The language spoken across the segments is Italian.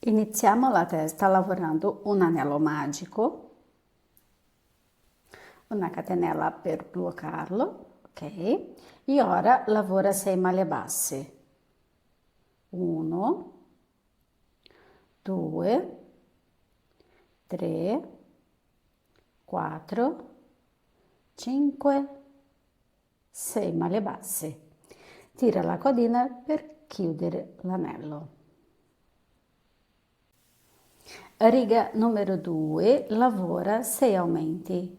Iniziamo la testa lavorando un anello magico, una catenella per bloccarlo, ok? E ora lavora 6 maglie basse. 1, 2, 3, 4, 5, 6 maglie basse. Tira la codina per chiudere l'anello. Riga numero 2, lavora 6 aumenti.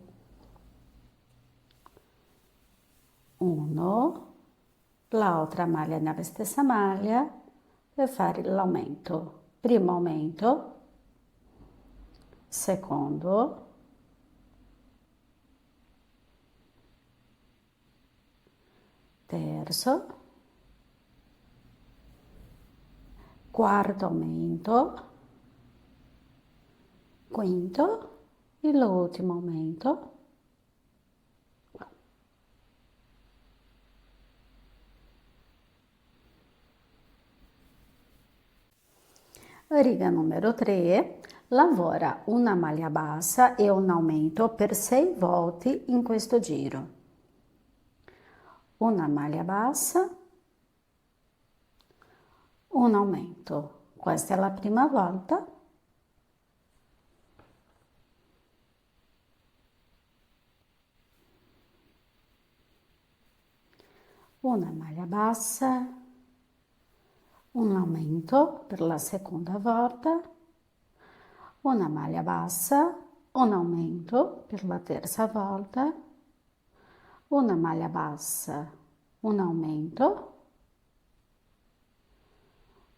1, l'altra maglia nella stessa maglia per fare l'aumento. Primo aumento, secondo, terzo, quarto aumento, quinto e l'ultimo aumento. Riga numero 3, lavora una maglia bassa e un aumento per 6 volte in questo giro. Una maglia bassa, un aumento. Questa è la prima volta. Una maglia bassa, un aumento per la seconda volta, una maglia bassa, un aumento per la terza volta, una maglia bassa, un aumento,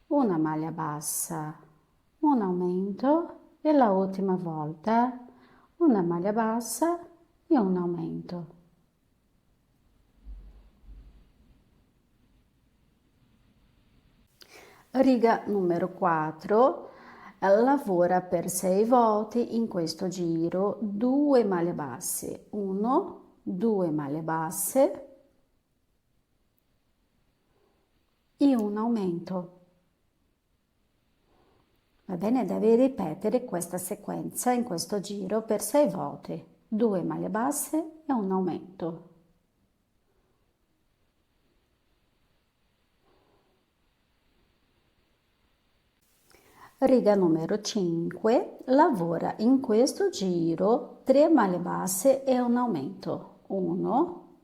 una maglia bassa, un aumento e la ultima volta una maglia bassa e un aumento. Riga numero 4, lavora per 6 volte in questo giro 2 maglie basse, 1, 2 maglie basse e un aumento. Va bene, devi ripetere questa sequenza in questo giro per 6 volte, 2 maglie basse e un aumento. Riga numero 5, lavora in questo giro 3 maglie basse e un aumento. 1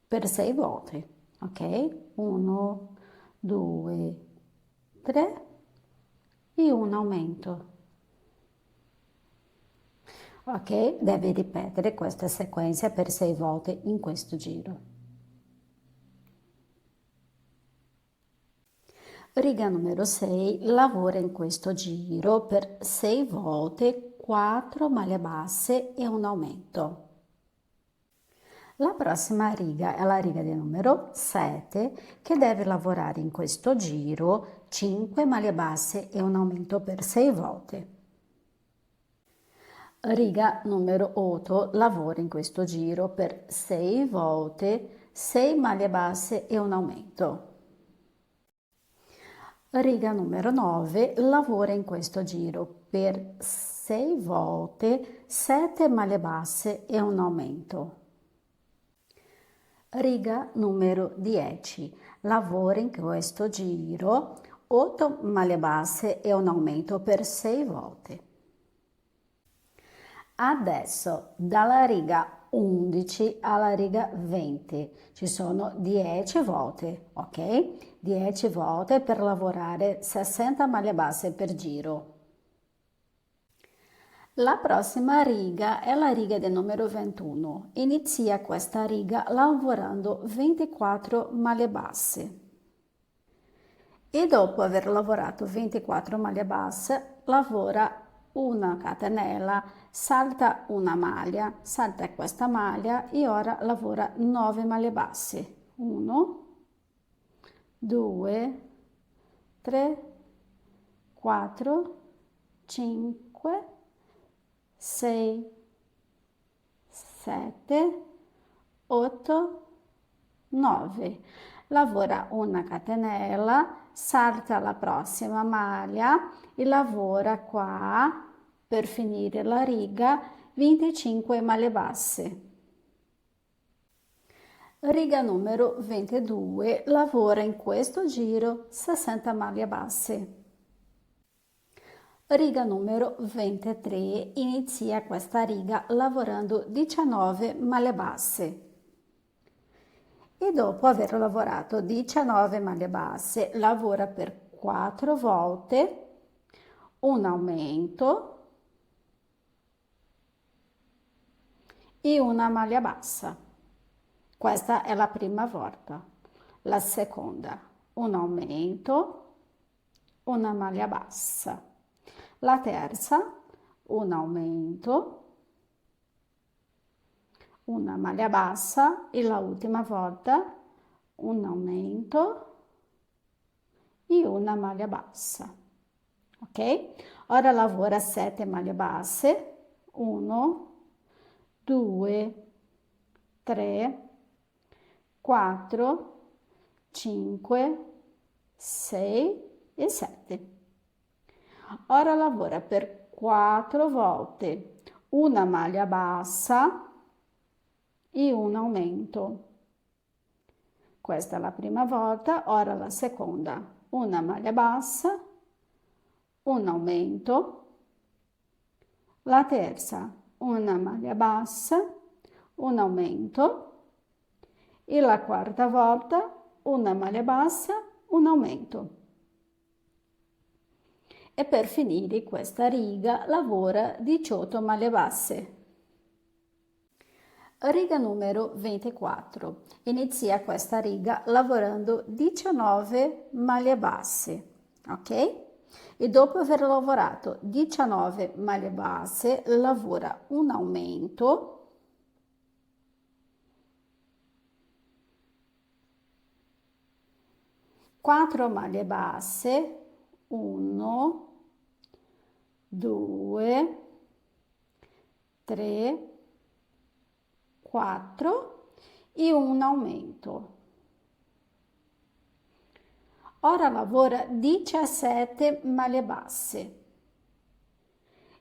per 6 volte, ok? 1, 2, 3 e un aumento. Ok, devi ripetere questa sequenza per 6 volte in questo giro. Riga numero 6, lavora in questo giro per 6 volte 4 maglie basse e un aumento. La prossima riga è la riga del numero 7 che deve lavorare in questo giro 5 maglie basse e un aumento per 6 volte. Riga numero 8 lavora in questo giro per 6 volte 6 maglie basse e un aumento. Riga numero 9 lavora in questo giro per 6 volte 7 maglie basse e un aumento. Riga numero 10 lavora in questo giro 8 maglie basse e un aumento per 6 volte. Adesso dalla riga 11 alla riga 20 ci sono 10 volte, ok? 10 volte per lavorare 60 maglie basse per giro. La prossima riga è la riga del numero 21. Inizia questa riga lavorando 24 maglie basse. E dopo aver lavorato 24 maglie basse, lavora una catenella, salta una maglia, salta questa maglia e ora lavora 9 maglie basse. 1, 2, 3, 4, 5, 6, 7, 8, 9. Lavora una catenella, salta alla prossima maglia e lavora qua per finire la riga 25 maglie basse. Riga numero 22, lavora in questo giro 60 maglie basse. Riga numero 23, inizia questa riga lavorando 19 maglie basse. E dopo aver lavorato 19 maglie basse, lavora per 4 volte un aumento e una maglia bassa. Questa è la prima volta. La seconda, un aumento, una maglia bassa. La terza, un aumento, una maglia bassa e la ultima volta un aumento e una maglia bassa. Ok? Ora lavora 7 maglie basse, 1, 2, 3, 4, 5, 6 e 7. Ora lavora per 4 volte una maglia bassa e un aumento. Questa è la prima volta, ora la seconda, una maglia bassa, un aumento, la terza, una maglia bassa, un aumento e la quarta volta, una maglia bassa, un aumento. E per finire questa riga lavora 18 maglie basse. Riga numero 24. Inizia questa riga lavorando 19 maglie basse, ok? E dopo aver lavorato 19 maglie basse, lavora un aumento, quattro maglie basse, 1, 2, 3, 4 e un aumento. Ora lavora 17 maglie basse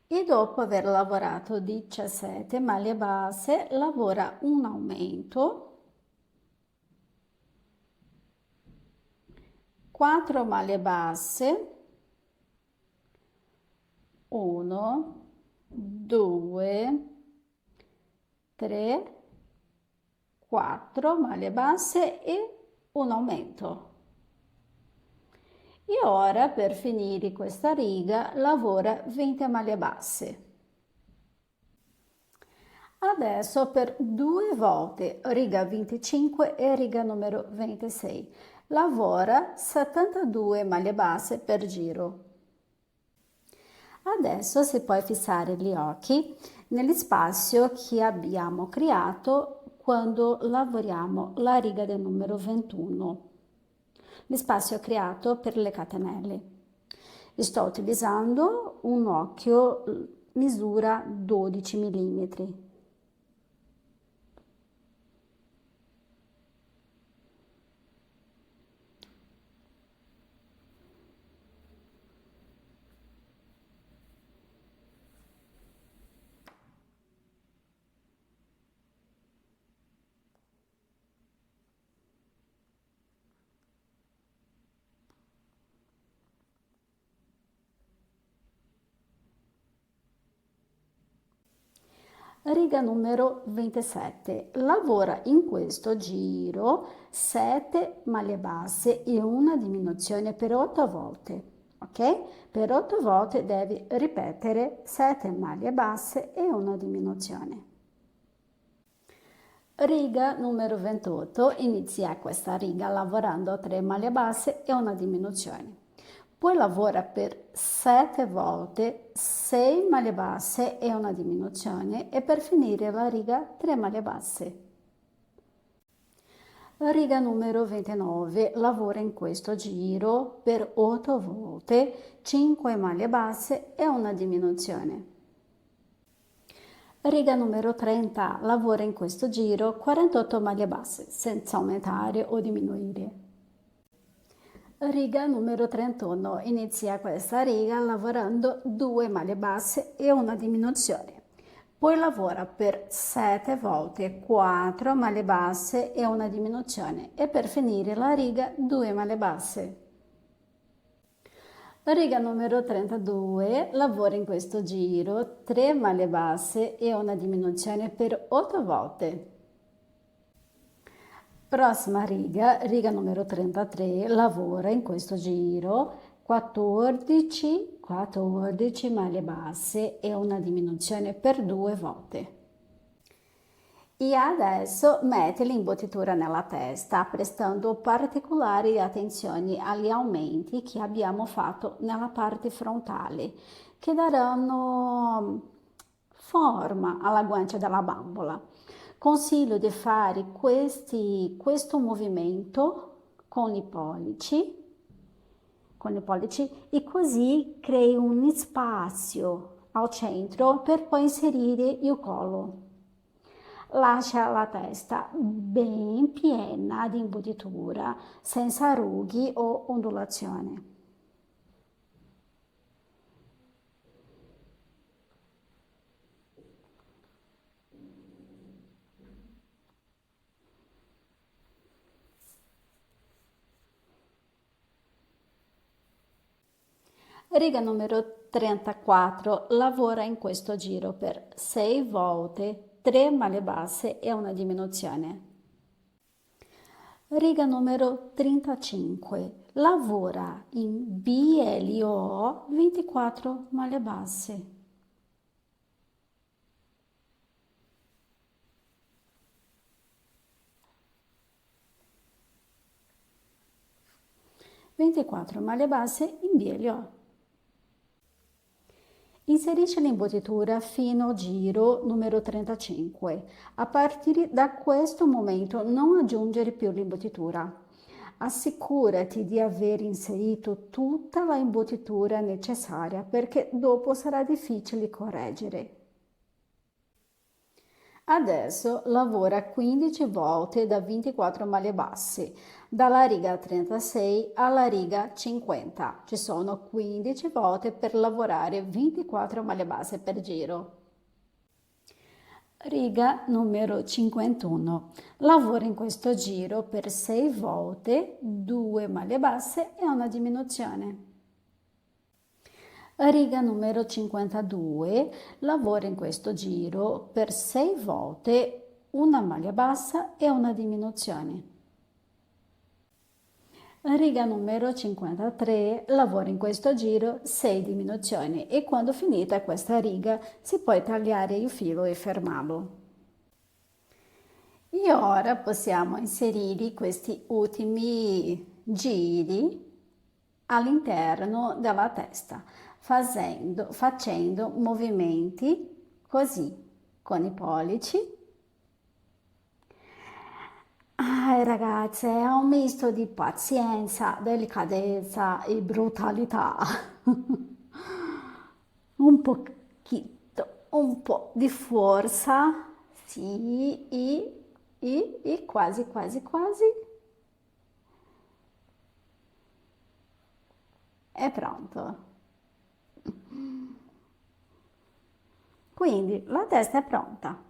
e dopo aver lavorato 17 maglie basse lavora un aumento, 4 maglie basse, 1, 2, 3, 4 maglie basse e un aumento. E ora per finire questa riga lavora 20 maglie basse. Adesso per 2 volte riga 25 e riga numero 26 lavora 72 maglie basse per giro. Adesso si può fissare gli occhi nello spazio che abbiamo creato quando lavoriamo la riga del numero 21. Lo spazio creato per le catenelle. Sto utilizzando un occhio misura 12 mm. Riga numero 27. Lavora in questo giro 7 maglie basse e una diminuzione per 8 volte. Ok? Per 8 volte devi ripetere 7 maglie basse e una diminuzione. Riga numero 28. Inizia questa riga lavorando 3 maglie basse e una diminuzione. Poi lavora per 7 volte 6 maglie basse e una diminuzione e per finire la riga 3 maglie basse. Riga numero 29, lavora in questo giro per 8 volte 5 maglie basse e una diminuzione. Riga numero 30, lavora in questo giro 48 maglie basse senza aumentare o diminuire. Riga numero 31. Inizia questa riga lavorando 2 maglie basse e una diminuzione. Poi lavora per 7 volte 4 maglie basse e una diminuzione e per finire la riga 2 maglie basse. Riga numero 32, lavora in questo giro 3 maglie basse e una diminuzione per 8 volte. Prossima riga, riga numero 33, lavora in questo giro 14 maglie basse e una diminuzione per 2 volte. E adesso metti l'imbottitura nella testa, prestando particolari attenzioni agli aumenti che abbiamo fatto nella parte frontale, che daranno forma alla guancia della bambola. Consiglio di fare questo movimento con i pollici e così crei un spazio al centro per poi inserire il collo. Lascia la testa ben piena di imbottitura, senza rughi o ondulazioni. Riga numero 34, lavora in questo giro per 6 volte, 3 maglie basse e una diminuzione. Riga numero 35, lavora in BLO 24 maglie basse. Ventiquattro maglie basse in BLO. Inserisci l'imbottitura fino al giro numero 35. A partire da questo momento non aggiungere più l'imbottitura. Assicurati di aver inserito tutta la imbottitura necessaria perché dopo sarà difficile correggere. Adesso lavora 15 volte da 24 maglie basse, dalla riga 36 alla riga 50. Ci sono 15 volte per lavorare 24 maglie basse per giro. Riga numero 51. Lavora in questo giro per 6 volte, 2 maglie basse e una diminuzione. Riga numero 52, lavora in questo giro per 6 volte, una maglia bassa e una diminuzione. Riga numero 53, lavora in questo giro 6 diminuzioni e quando finita questa riga si può tagliare il filo e fermarlo. E ora possiamo inserire questi ultimi giri all'interno della testa, facendo movimenti così con i pollici. Ragazze, è un misto di pazienza, delicatezza e brutalità. Un pochino, un po' di forza, sì, e quasi, quasi, quasi. È pronto. Quindi la testa è pronta.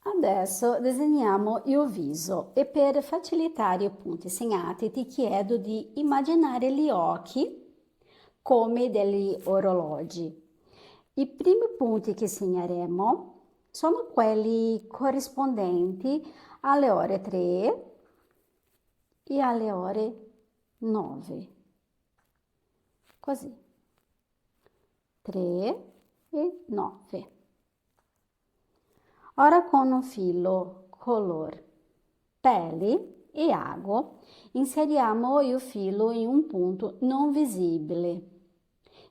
Adesso disegniamo il viso e per facilitare i punti segnati ti chiedo di immaginare gli occhi come degli orologi. I primi punti che segneremo sono quelli corrispondenti alle ore 3 e alle ore 9. Così. 3 e 9. Ora con un filo color pelle e ago inseriamo il filo in un punto non visibile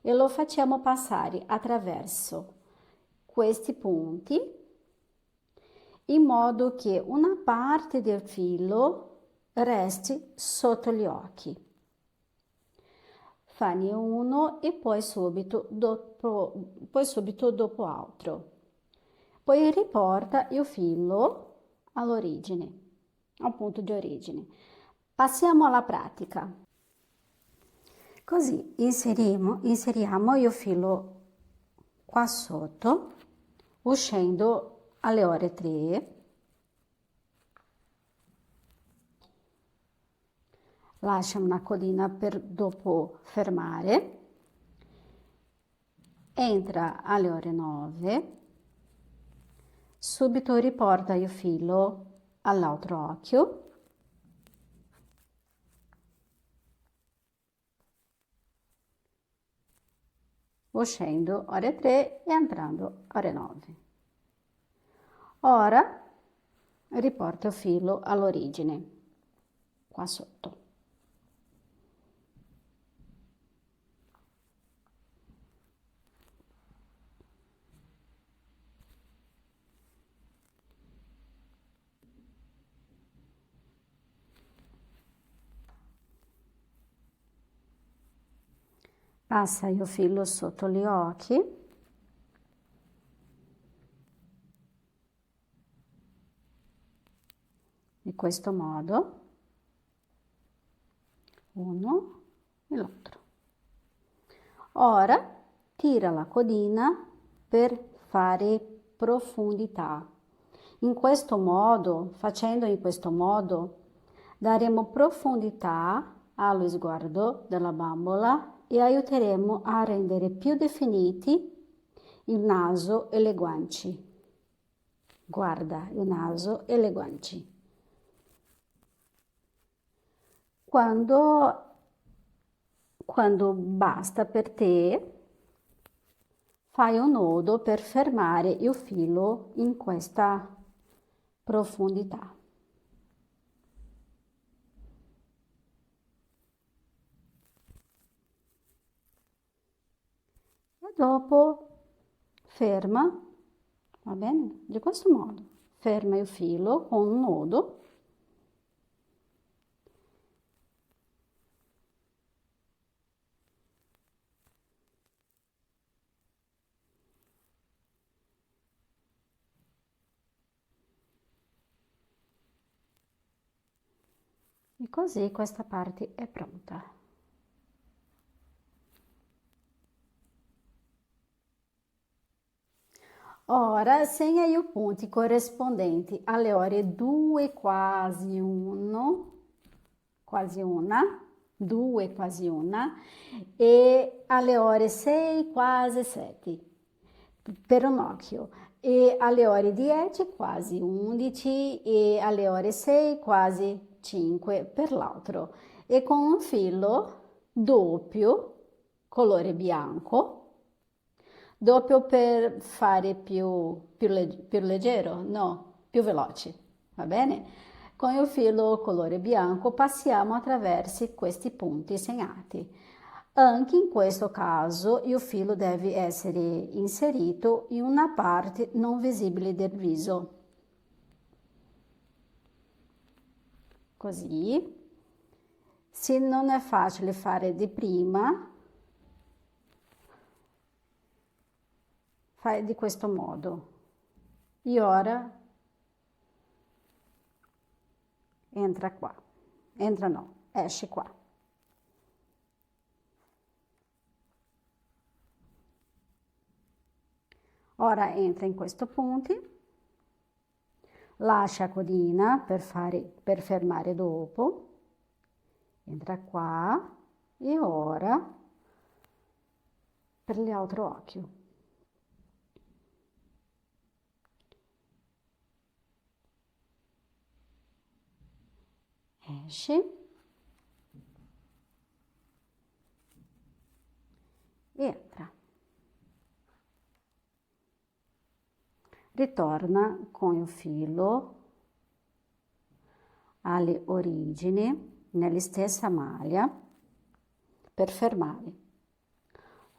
e lo facciamo passare attraverso questi punti in modo che una parte del filo resti sotto gli occhi. Fane uno e poi subito dopo altro. Poi riporta il filo all'origine, al punto di origine. Passiamo alla pratica. Così inseriamo il filo qua sotto, uscendo alle ore 3. Lascia una codina per dopo fermare. Entra alle ore 9. Subito riporta il filo all'altro occhio. Uscendo ore 3 e entrando ore 9. Ora riporto il filo all'origine, qua sotto. Passa il filo sotto gli occhi. In questo modo, uno e l'altro. Ora tira la codina per fare profondità. Facendo in questo modo, daremo profondità allo sguardo della bambola e aiuteremo a rendere più definiti il naso e le guance. Guarda il naso e le guance. Quando basta per te, fai un nodo per fermare il filo in questa profondità. E dopo ferma, va bene? Di questo modo. Ferma il filo con un nodo. E così questa parte è pronta. Ora segna i punti corrispondenti alle ore 2 quasi 1, quasi una, 2 quasi una, e alle ore 6 quasi 7 per un occhio, e alle ore 10 quasi 11 e alle ore 6 quasi 5 per l'altro, e con un filo doppio colore bianco. Doppio per fare più leggero, no, più veloce, va bene? Con il filo colore bianco passiamo attraverso questi punti segnati. Anche in questo caso il filo deve essere inserito in una parte non visibile del viso. Così. Se non è facile fare di prima, fai di questo modo. E ora entra qua. Entra no, esce qua. Ora entra in questo punti, lascia codina per fermare dopo, entra qua e ora per l'altro occhio. Esce e entra. Ritorna con il filo alle origini, nella stessa maglia, per fermare.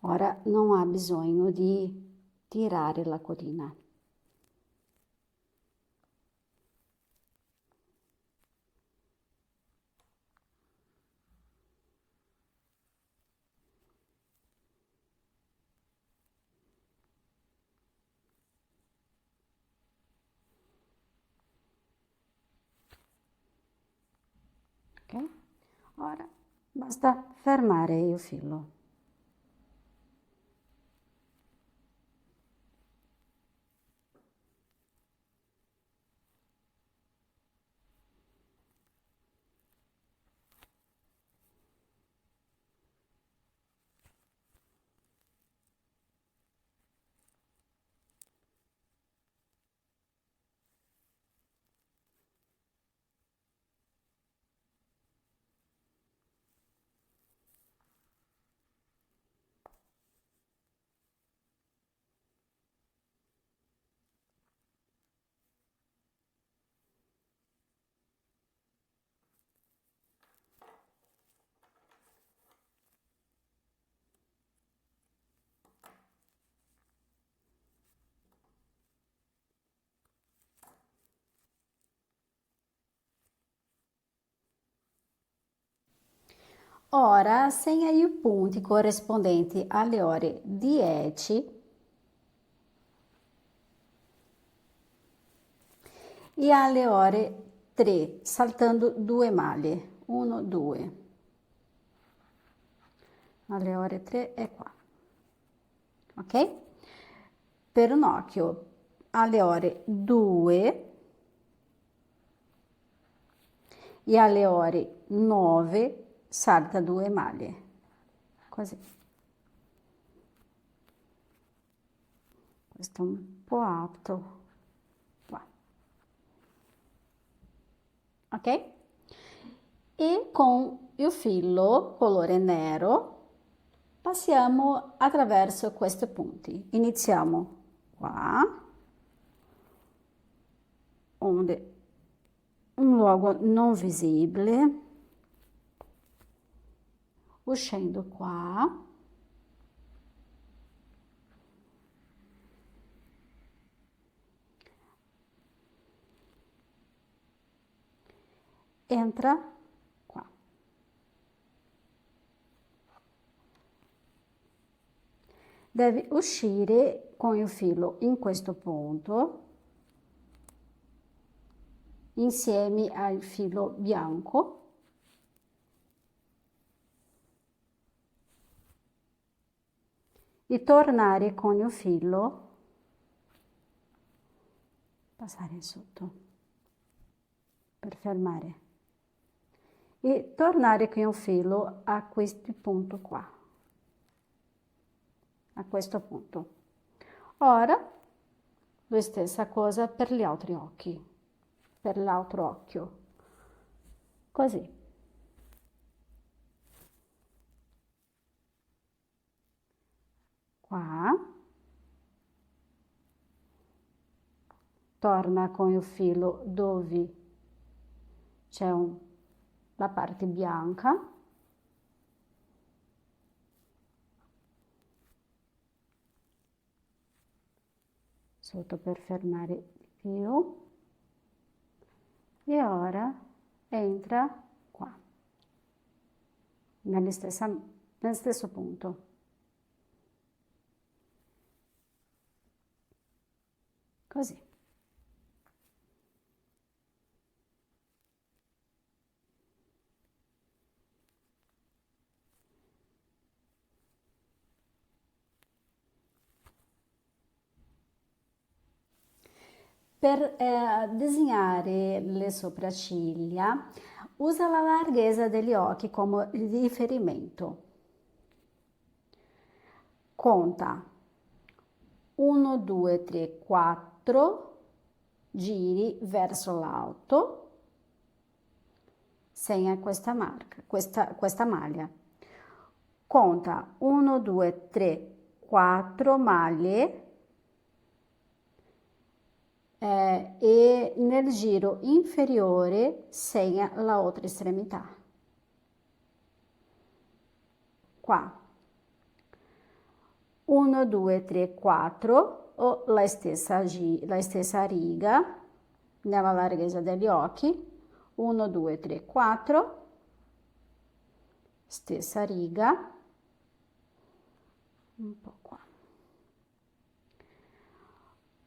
Ora non ha bisogno di tirare la codina. Ora basta fermare il filo. Ora segna i punti corrispondenti alle ore 10 e alle ore 3, saltando 2 maglie. 1, 2. Alle ore 3 è qua. Ok? Per un occhio alle ore 2 e alle ore 9 salta 2 maglie. Così. Questo è un po' alto. Qua. Ok? E con il filo colore nero passiamo attraverso questi punti. Iniziamo qua, onde un luogo non visibile, uscendo qua, entra qua. Devi uscire con il filo in questo punto, insieme al filo bianco, e tornare con il filo, passare sotto per fermare, e tornare con il filo a questo punto qua, a questo punto. Ora la stessa cosa per gli altri occhi, per l'altro occhio, così. Qua, torna con il filo dove c'è la parte bianca, sotto per fermare di più, e ora entra qua, nello stesso punto. Così. Per disegnare le sopracciglia, usa la larghezza degli occhi come riferimento. Conta 1, 2, 3, 4, giri verso l'alto, segna questa marca, questa maglia. Conta 1, 2, 3, 4 maglie e nel giro inferiore segna la altra estremità. Qua 1, 2, 3, 4 o la stessa riga nella larghezza degli occhi. 1, 2, 3, 4, stessa riga, un po' qua.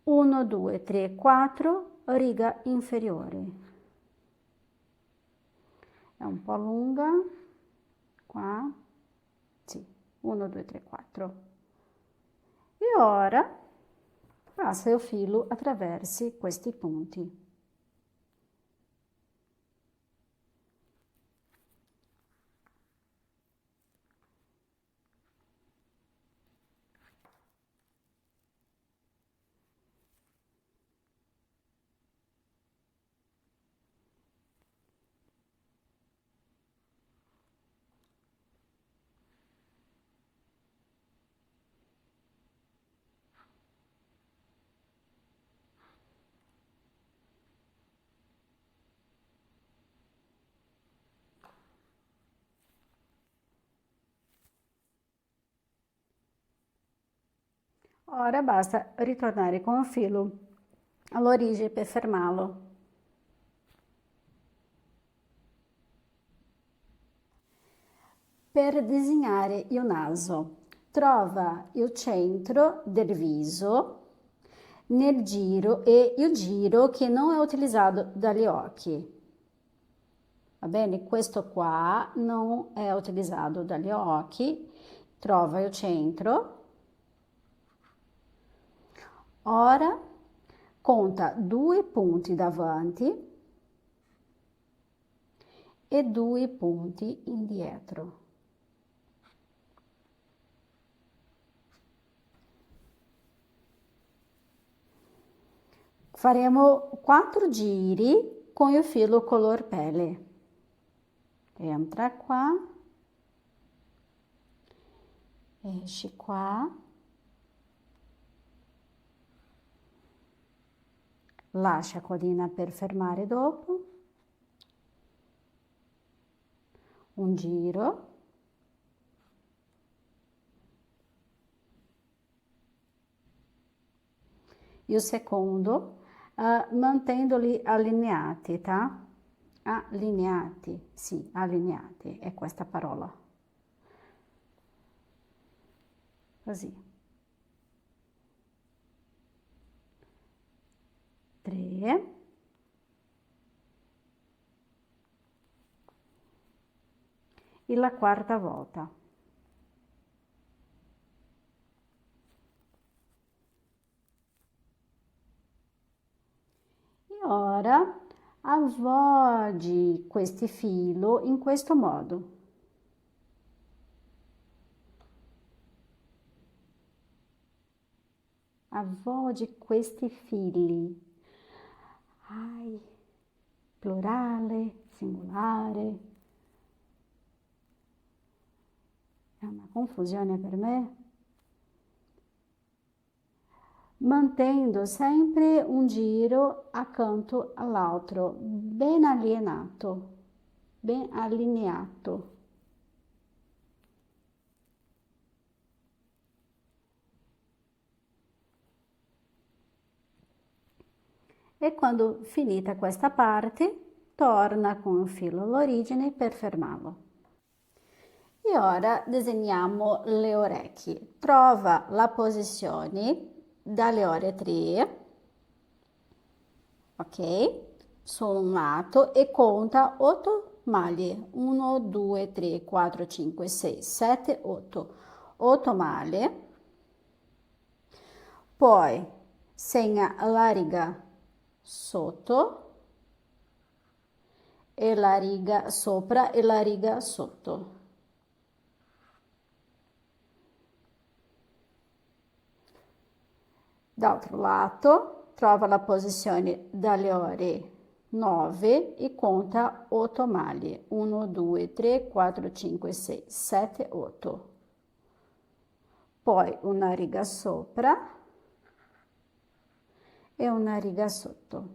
1, 2, 3, 4, riga inferiore. è un po' lunga, qua, sì, 1, 2, 3, 4. E ora passa il filo attraverso questi punti. Ora basta ritornare con il filo all'origine per fermarlo. Per disegnare il naso, trova il centro del viso nel giro e il giro che non è utilizzato dagli occhi. Va bene? Questo qua non è utilizzato dagli occhi. Trova il centro. Ora conta 2 punti davanti e 2 punti indietro. Faremo 4 giri con il filo color pelle. Entra qua, esci qua, lascia codina per fermare dopo, un giro, il secondo mantenendoli allineati, tá? Allineati, sì, allineati, è questa parola. Così. 3. E la quarta volta. E ora avvolgi questi filo in questo modo. Avvolgi questi fili. Plurale, singolare. È una confusione per me. Mantenendo sempre un giro accanto all'altro, ben allineato, ben allineato. E quando finita questa parte, torna con il filo all'origine per fermarlo. E ora disegniamo le orecchie. Trova la posizione dalle ore 3, ok? Su un lato e conta 8 maglie. 1, 2, 3, 4, 5, 6, 7, 8. 8 maglie. Poi segna la riga sotto e la riga sopra e la riga sotto. D'altro lato, trova la posizione dalle ore 9 e conta 8 maglie. 1, 2, 3, 4, 5, 6, 7, 8. Poi una riga sopra e una riga sotto.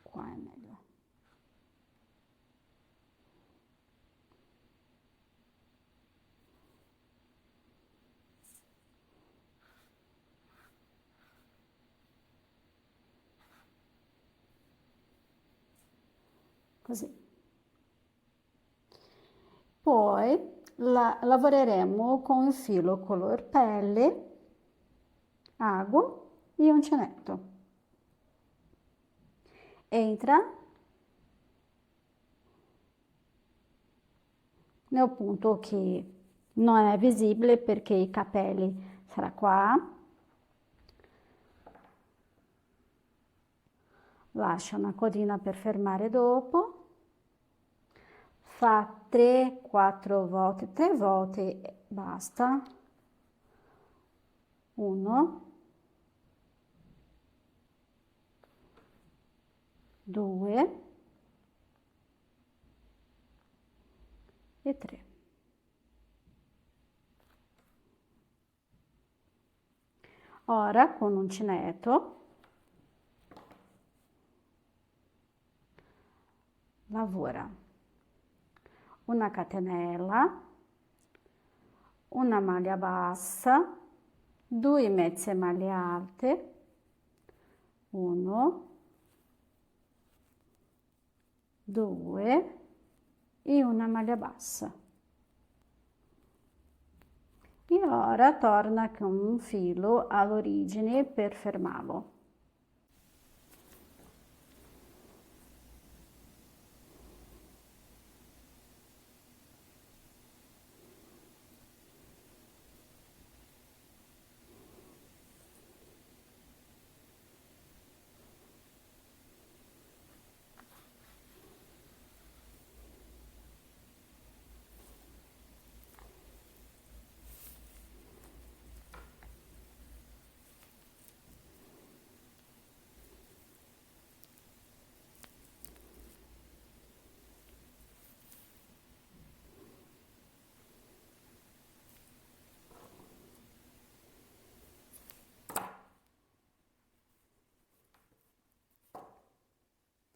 Qua è meglio. Così. Poi lavoreremo con il filo color pelle, ago e uncinetto. entra nel punto che non è visibile perché i capelli sarà qua, lascia una codina per fermare dopo, fa 3-4 volte, 3 volte e basta, 1, 2 e 3. Ora con uncinetto lavora una catenella, una maglia bassa, 2 mezze maglie alte, 1, 2 e una maglia bassa. E ora torna con un filo all'origine per fermarlo.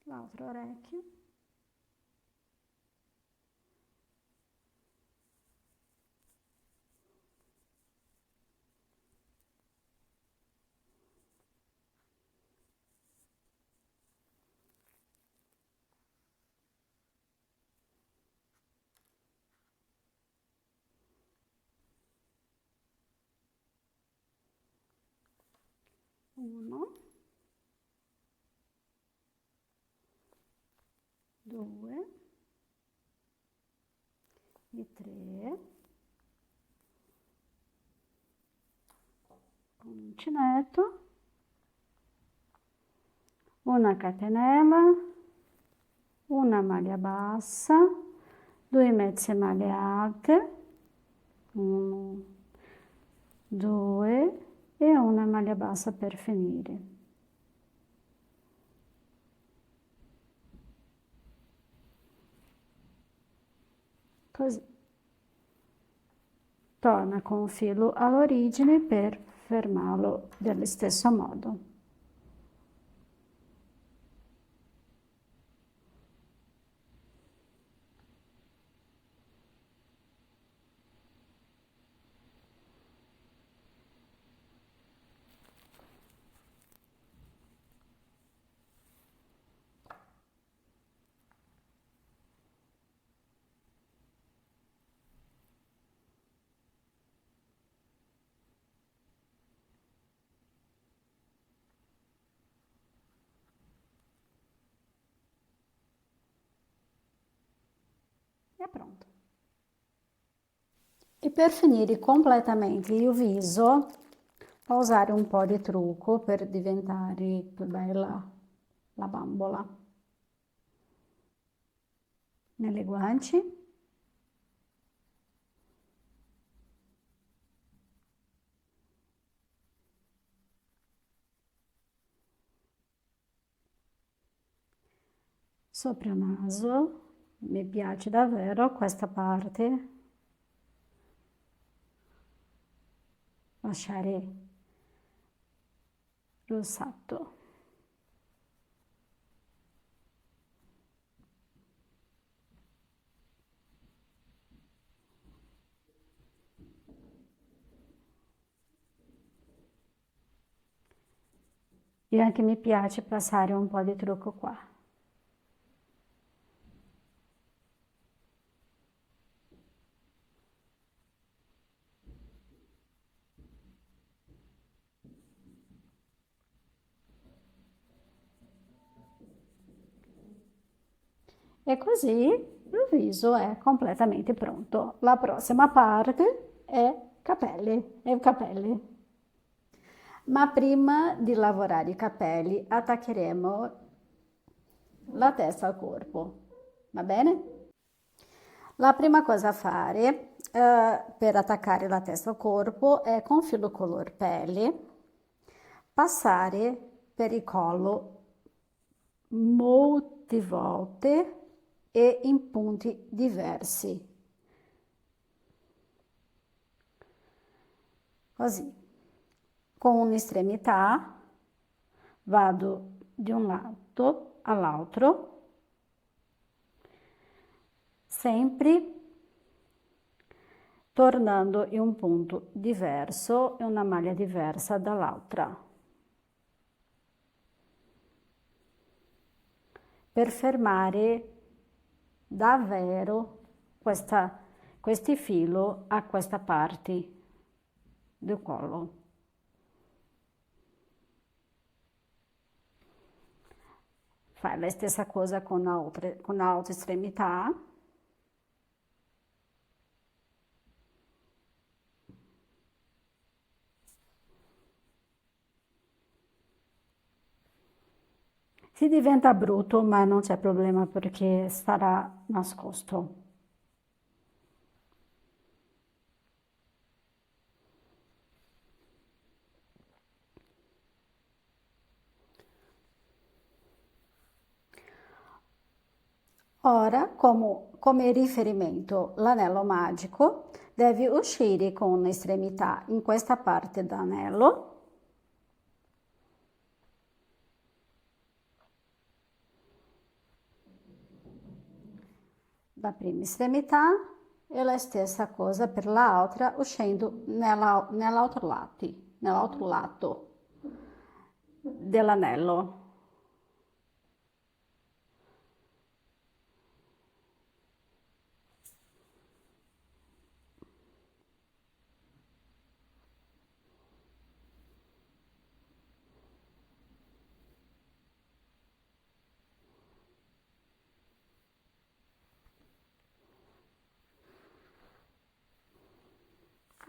L'altro orecchio. Uno, 2 e 3. Con uncinetto, una catenella, una maglia bassa, 2 mezze maglie alte, 1, 2 e una maglia bassa per finire. Così. Torna con un filo all'origine per fermarlo dello stesso modo. È pronto. E per finire completamente il viso, può usare un po' di trucco per diventare più bella la bambola. Nelle guance. Sopra il naso, mi piace davvero questa parte, lasciare rossato. E anche mi piace passare un po' di trucco qua. E così il viso è completamente pronto. La prossima parte è capelli. Ma prima di lavorare i capelli attaccheremo la testa al corpo, va bene? La prima cosa a fare per attaccare la testa al corpo è con filo color pelle passare per il collo molte volte e in punti diversi. Così, con un'estremità vado di un lato all'altro, sempre tornando in un punto diverso e una maglia diversa dall'altra, per fermare davvero questi filo a questa parte del collo. Fai la stessa cosa con l'altra estremità. Si diventa brutto, ma non c'è problema perché sarà nascosto. Ora, come riferimento, l'anello magico devi uscire con un'estremità in questa parte dell'anello, la prima estremità e la stessa cosa per l'altra uscendo nell'altro lato dell'anello.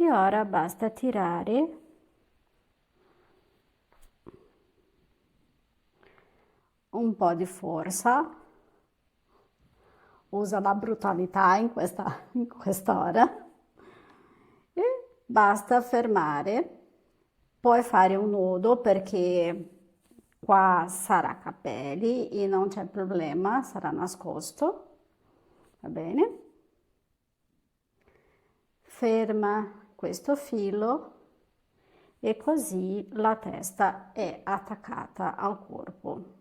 E ora basta tirare un po' di forza, usa la brutalità in quest'ora e basta fermare. Puoi fare un nodo perché qua sarà capelli e non c'è problema, sarà nascosto, va bene? Ferma questo filo e così la testa è attaccata al corpo.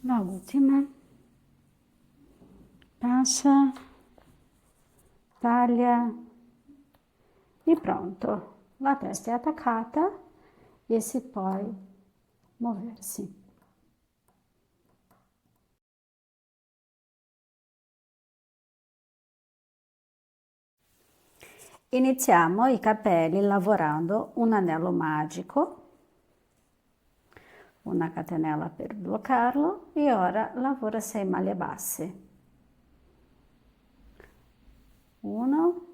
La ultima, passa, taglia e pronto. La testa è attaccata e si può muoversi. Iniziamo i capelli lavorando un anello magico, una catenella per bloccarlo e ora lavora 6 maglie basse. 1,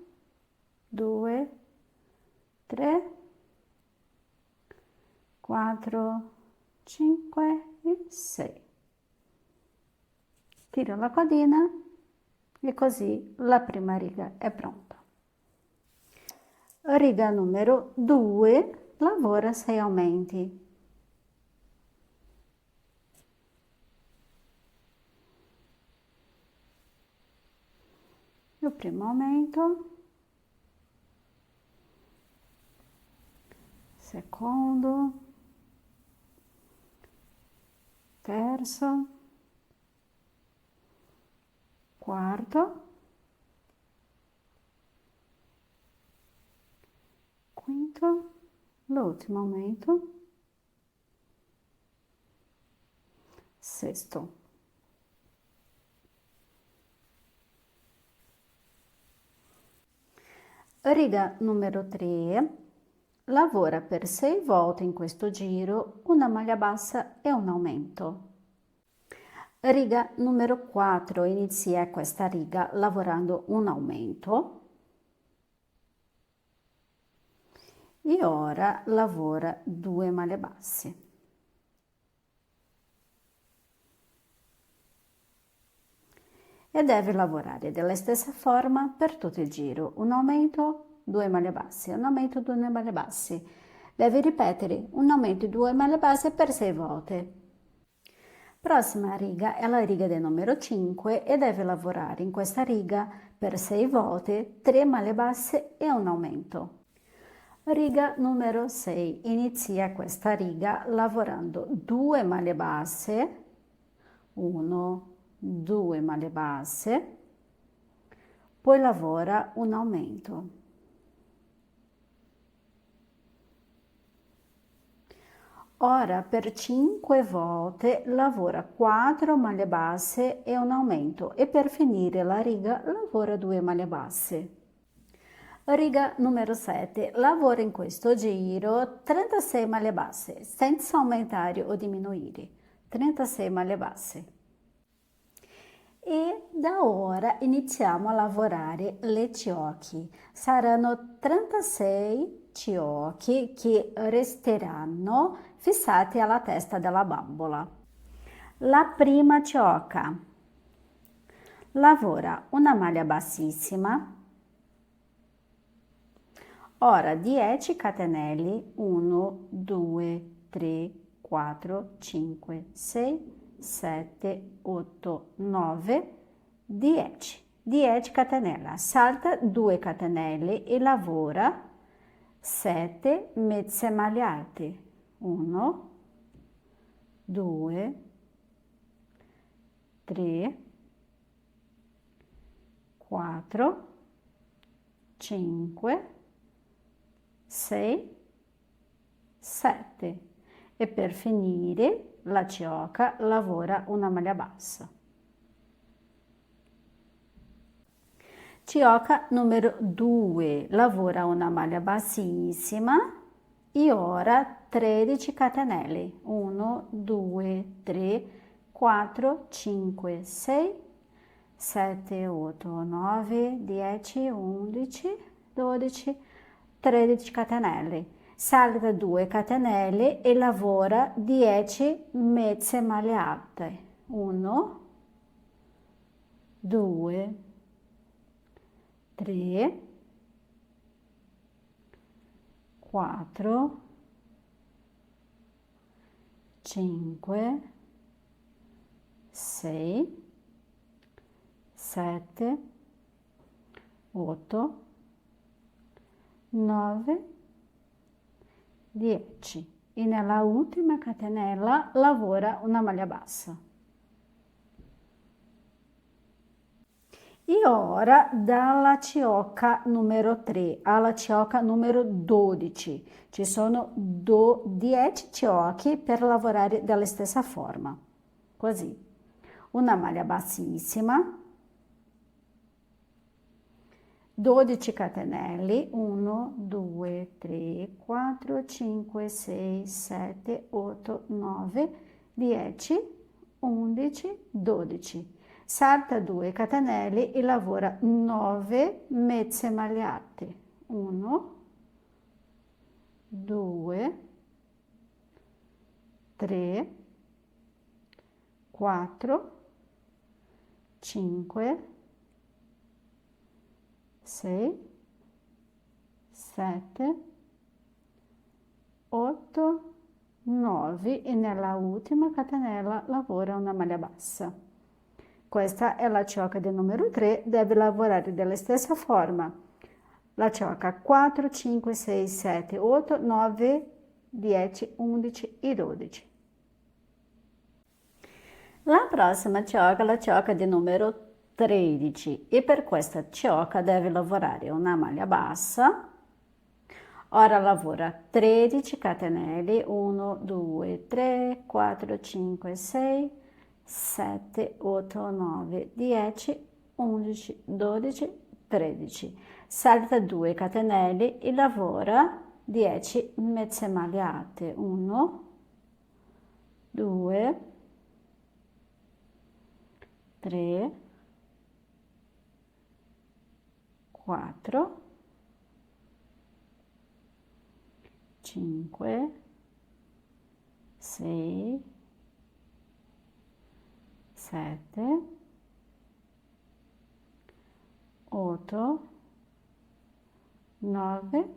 2, 3, 4, 5 e 6. Tiro la codina e così la prima riga è pronta. Riga numero 2, lavora 6 aumenti. Il primo aumento, secondo, terzo, quarto, quinto l'ultimo aumento, sesto. Riga numero 3, lavora per 6 volte in questo giro una maglia bassa e un aumento. Riga numero 4, inizia questa riga lavorando un aumento e ora lavora 2 maglie basse. E deve lavorare della stessa forma per tutto il giro, un aumento, 2 maglie basse, un aumento, 2 maglie basse. Deve ripetere un aumento e 2 maglie basse per 6 volte. Prossima riga è la riga del numero 5 e deve lavorare in questa riga per 6 volte 3 maglie basse e un aumento. Riga numero 6, inizia questa riga lavorando 2 maglie basse, 1, 2 maglie basse, poi lavora un aumento. Ora per 5 volte lavora 4 maglie basse e un aumento e per finire la riga lavora 2 maglie basse. Riga numero 7, lavora in questo giro 36 maglie basse senza aumentare o diminuire, 36 maglie basse. E da ora iniziamo a lavorare le ciocche. Saranno 36 ciocche che resteranno fissate alla testa della bambola. La prima ciocca lavora una maglia bassissima, ora 10 catenelli, 1, 2, 3, 4, 5, 6, 7, 8, 9, 10. 10 catenella, salta 2 catenelle e lavora 7 mezze maglie alte. 1, 2, 3, 4, 5, 6, 7 e per finire la ciocca lavora una maglia bassa. Ciocca numero 2 lavora una maglia bassissima e ora 13 catenelle, 1, 2, 3, 4, 5, 6, 7, 8, 9, 10, 11, 12, 13 catenelle. Salta 2 catenelle e lavora 10 mezze maglie alte. 1, 2, 3, 4, 5, 6, 7, 8, 9, 10 e nella ultima catenella lavora una maglia bassa. E ora dalla ciocca numero 3 alla ciocca numero 12 ci sono 10 ciocche per lavorare della stessa forma, così, una maglia bassissima, 12 catenelli, 1, 2, 3, 4, 5, 6, 7, 8, 9, 10, 11, 12. Salta 2 catenelli e lavora 9 mezze maglie alte. 1, 2, 3, 4, 5, 6, 7, 8, 9 e nella ultima catenella lavora una maglia bassa. Questa è la ciocca del numero 3, deve lavorare della stessa forma. La ciocca 4, 5, 6, 7, 8, 9, 10, 11 e 12. La prossima ciocca è la ciocca del numero 13 e per questa ciocca deve lavorare una maglia bassa. Ora lavora 13 catenelle, 1, 2, 3, 4, 5, 6, 7, 8, 9, 10, 11, 12, 13. Salta 2 catenelle e lavora 10 mezze maglie alte. 1, 2, 3, 4, 5, 6, 7, 8, 9,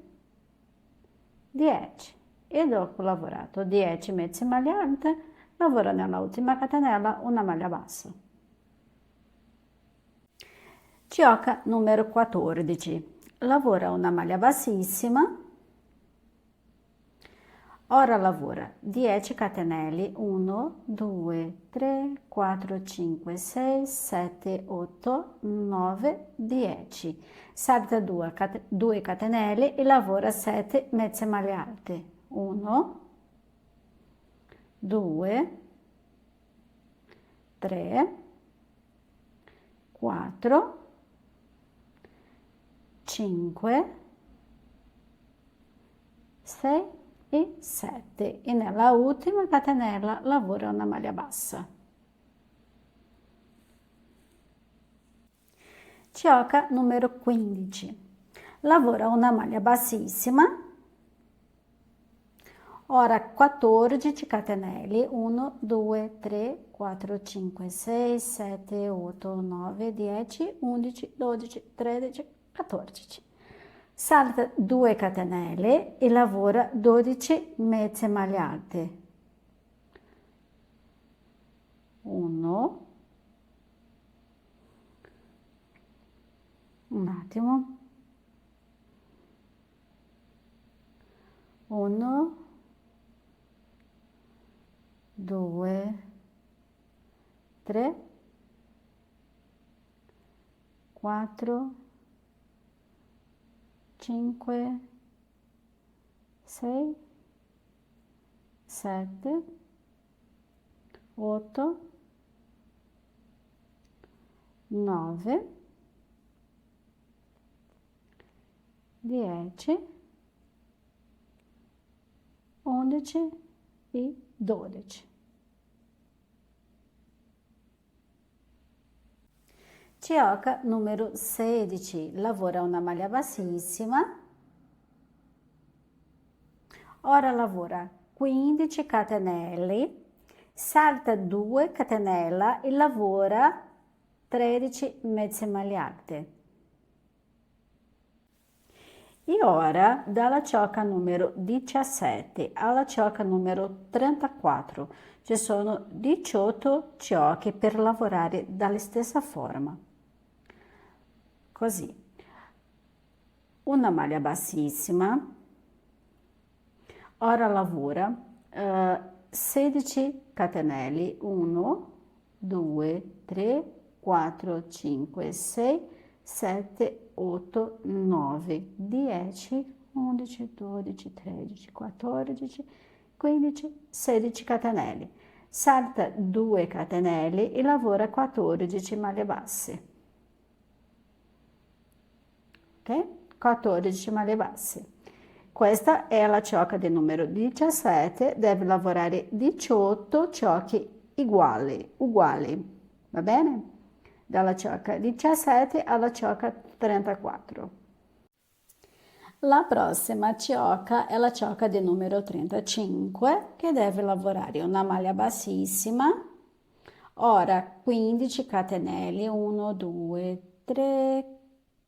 10. E dopo lavorato 10 mezze maglie alte, lavora nella ultima catenella una maglia bassa. Gioca numero 14. Lavora una maglia bassissima. Ora lavora 10 catenelle, 1, 2, 3, 4, 5, 6, 7, 8, 9, 10. Salta 2 catenelle e lavora 7 mezze maglie alte. 1, 2, 3, 4, 5, 6 e 7 e nella ultima catenella lavora una maglia bassa. Gioca numero 15. Lavora una maglia bassissima. Ora 14 catenelle, 1, 2, 3, 4, 5, 6, 7, 8, 9, 10, 11, 12, 13, 14. Salta 2 catenelle e lavora 12 mezze maglie alte. 1, un attimo, 1, 2, 3, 4, 5, 6, 7, 8, 9, 10, 11 e 12. Gioca numero 16. Lavora una maglia bassissima. Ora lavora 15 catenelle, salta 2 catenella e lavora 13 mezze maglie alte. E ora dalla cioca numero 17 alla cioca numero 34 ci sono 18 ciocche per lavorare dalla stessa forma. Così, una maglia bassissima, ora lavora 16 catenelle, 1, 2, 3, 4, 5, 6, 7, 8, 9, 10, 11, 12, 13, 14, 15, 16 catenelle. Salta 2 catenelle e lavora 14 maglie basse. Ok? 14 maglie basse. Questa è la ciocca del numero 17, deve lavorare 18 ciocche uguali, va bene? Dalla ciocca 17 alla ciocca 34. La prossima ciocca è la ciocca del numero 35, che deve lavorare una maglia bassissima. Ora 15 catenelle, 1, 2, 3,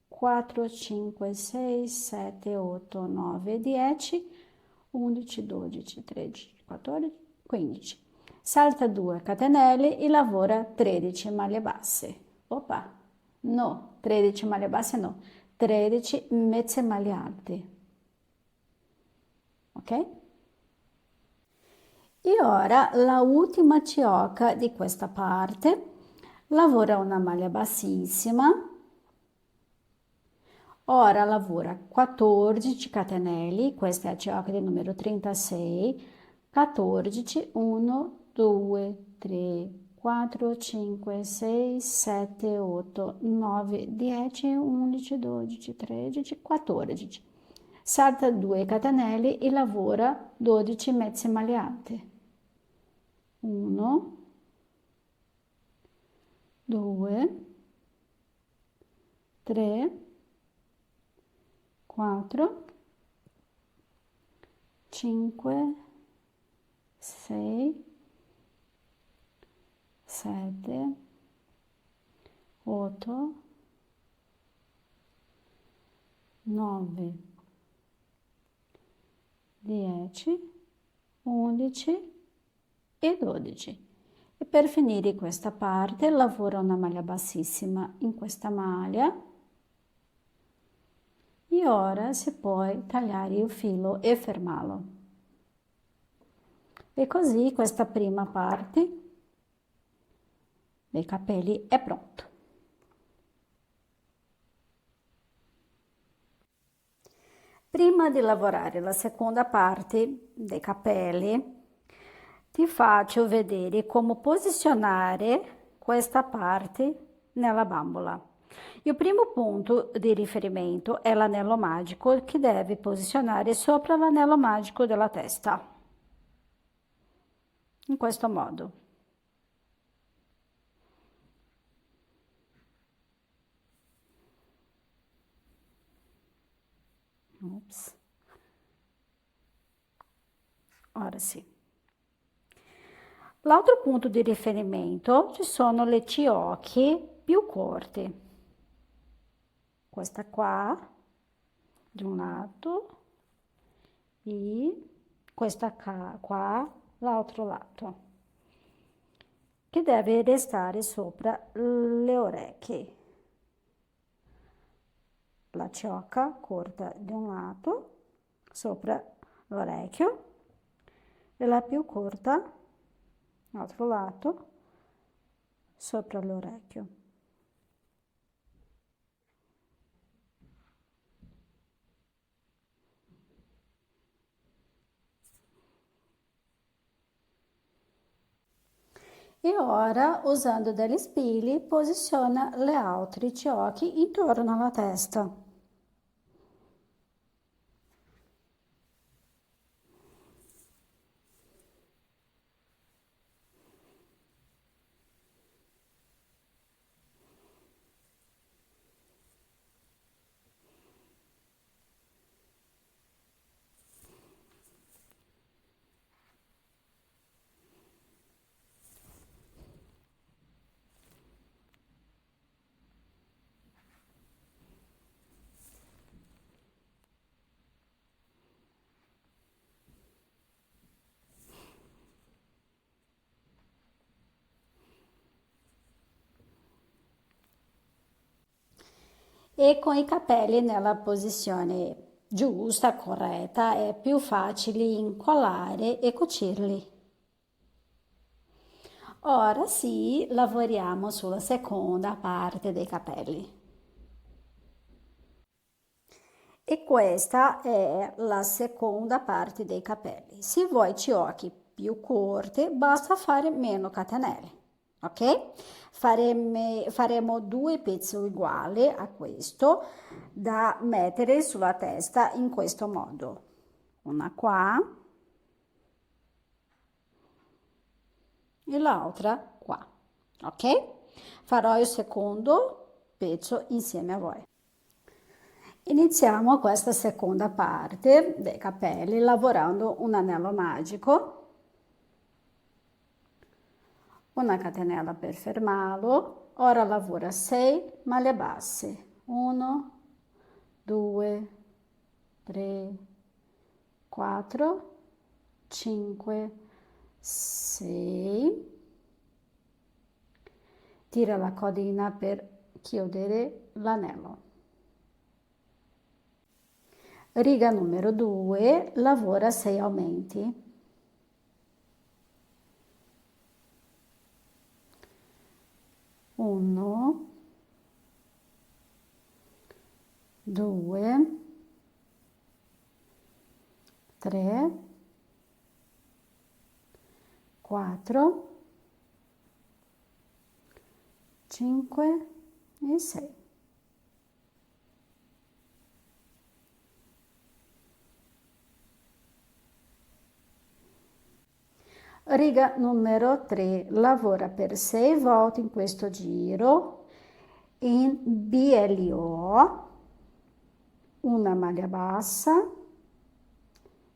4, 5, 6, 7, 8, 9, 10, 11, 12, 13, 14, 15. Salta 2 catenelle e lavora 13 maglie basse. Oppa, no, 13 maglie basse no, 13 mezze maglie alte. Ok? E ora la ultima ciocca di questa parte, lavora una maglia bassissima. Ora lavora 14 catenelli, questa è a cerchio numero 36, 14, 1, 2, 3, 4, 5, 6, 7, 8, 9, 10, 11, 12, 13, 14. Salta 2 catenelli e lavora 12 mezze maleate. 1, 2, 3, 4, 5, 6, 7, 8, 9, 10, 11 e 12. E per finire questa parte lavora una maglia bassissima in questa maglia e ora si può tagliare il filo e fermarlo. E così questa prima parte dei capelli è pronta. Prima di lavorare la seconda parte dei capelli, ti faccio vedere come posizionare questa parte nella bambola. Il primo punto di riferimento è l'anello magico che deve posizionare sopra l'anello magico della testa, in questo modo. Ops. Ora sì. L'altro punto di riferimento ci sono le ciocche più corte. Questa qua, di un lato, e questa qua, l'altro lato, che deve restare sopra le orecchie. La ciocca corta di un lato, sopra l'orecchio, e la più corta, l'altro lato, sopra l'orecchio. E ora, usando degli spilli, posiziona le altre ciocche intorno alla testa. E con i capelli nella posizione giusta, corretta, è più facile incollare e cucirli. Ora sì, lavoriamo sulla seconda parte dei capelli. E questa è la seconda parte dei capelli. Se vuoi ciocche più corte, basta fare meno catenelle, ok? Faremo due pezzi uguali a questo da mettere sulla testa in questo modo. Una qua e l'altra qua, ok? Farò il secondo pezzo insieme a voi. Iniziamo questa seconda parte dei capelli lavorando un anello magico, una catenella per fermarlo. Ora lavora 6 maglie basse. 1, 2, 3, 4, 5, 6. Tira la codina per chiudere l'anello. Riga numero 2, lavora 6 aumenti. 1, 2, 3, 4, 5 e 6. Riga numero 3, lavora per 6 volte in questo giro in BLO, una maglia bassa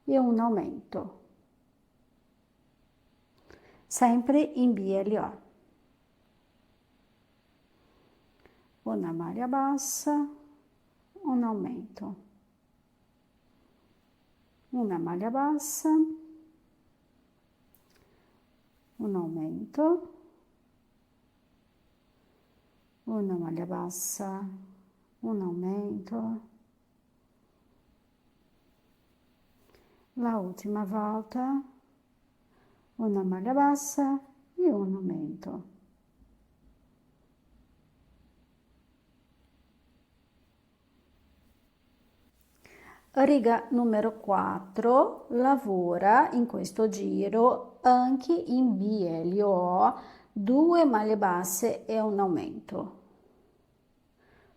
e un aumento, sempre in BLO. Una maglia bassa, un aumento, una maglia bassa, un aumento, una maglia bassa, un aumento, la ultima volta, una maglia bassa e un aumento. Riga numero 4, lavora in questo giro anche in BLO, 2 maglie basse e un aumento.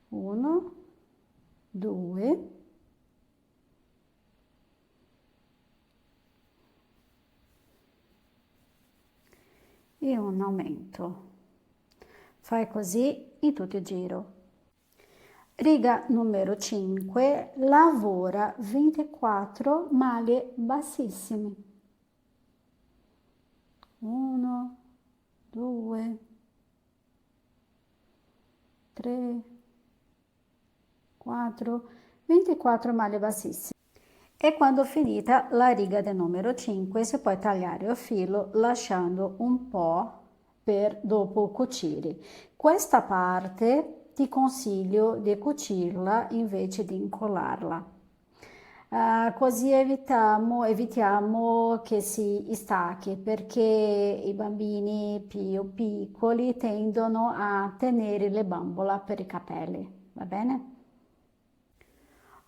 1, 2, e un aumento. Fai così in tutto il giro. Riga numero 5, lavora 24 maglie bassissime. 1, 2, 3, 4, 24 maglie bassissime. E quando finita la riga del numero 5 si può tagliare il filo lasciando un po' per dopo cucire. Questa parte ti consiglio di cucirla invece di incollarla. Così evitiamo che si stacchi, perché i bambini più piccoli tendono a tenere le bambole per i capelli, va bene?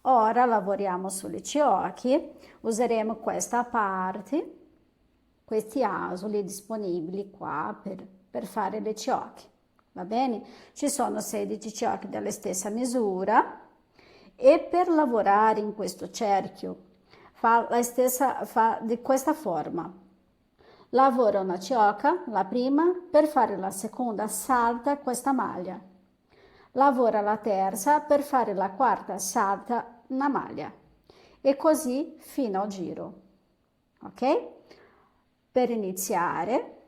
Ora lavoriamo sulle ciocche, useremo questa parte, questi asoli disponibili qua per fare le ciocche, va bene? Ci sono 16 ciocche della stessa misura e per lavorare in questo cerchio fa di questa forma. Lavora una ciocca, la prima, per fare la seconda salta questa maglia. Lavora la terza, per fare la quarta salta una maglia e così fino al giro, ok? Per iniziare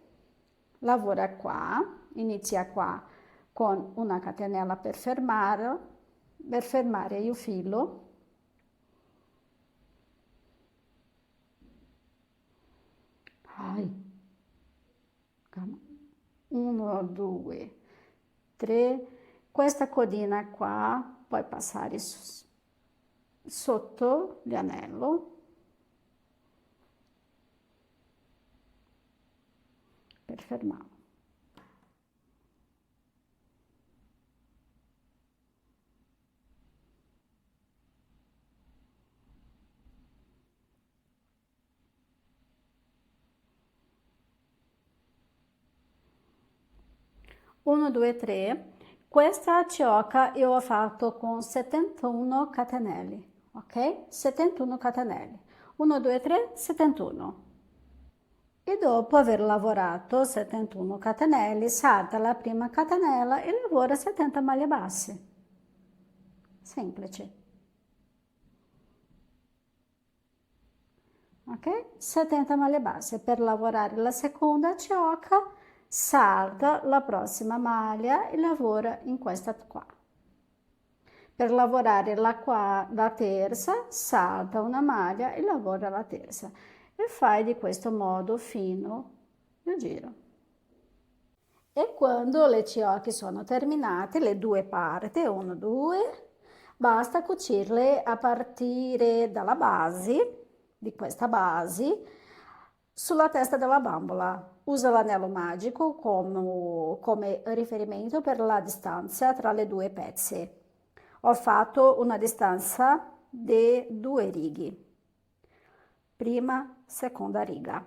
lavora qua, inizia qua con una catenella per fermare il filo, poi 1, 2, 3, questa codina qua puoi passare sotto l'anello per fermarlo. Uno, due, tre. Questa ciocca io ho fatto con 71 catenelli, ok? 71 catenelli. 1, 2, 3, 71. E dopo aver lavorato 71 catenelli, salta la prima catenella e lavora 70 maglie basse. Semplice. Ok? 70 maglie basse. Per lavorare la seconda ciocca, salta la prossima maglia e lavora in questa qua. Per lavorare la terza, salta una maglia e lavora la terza. E fai di questo modo fino al giro. E quando le ciocche sono terminate, le due parti, 1, 2, basta cucirle a partire dalla base, di questa base, sulla testa della bambola. Usa l'anello magico come riferimento per la distanza tra le due pezze. Ho fatto una distanza di 2 righe. Prima, seconda riga.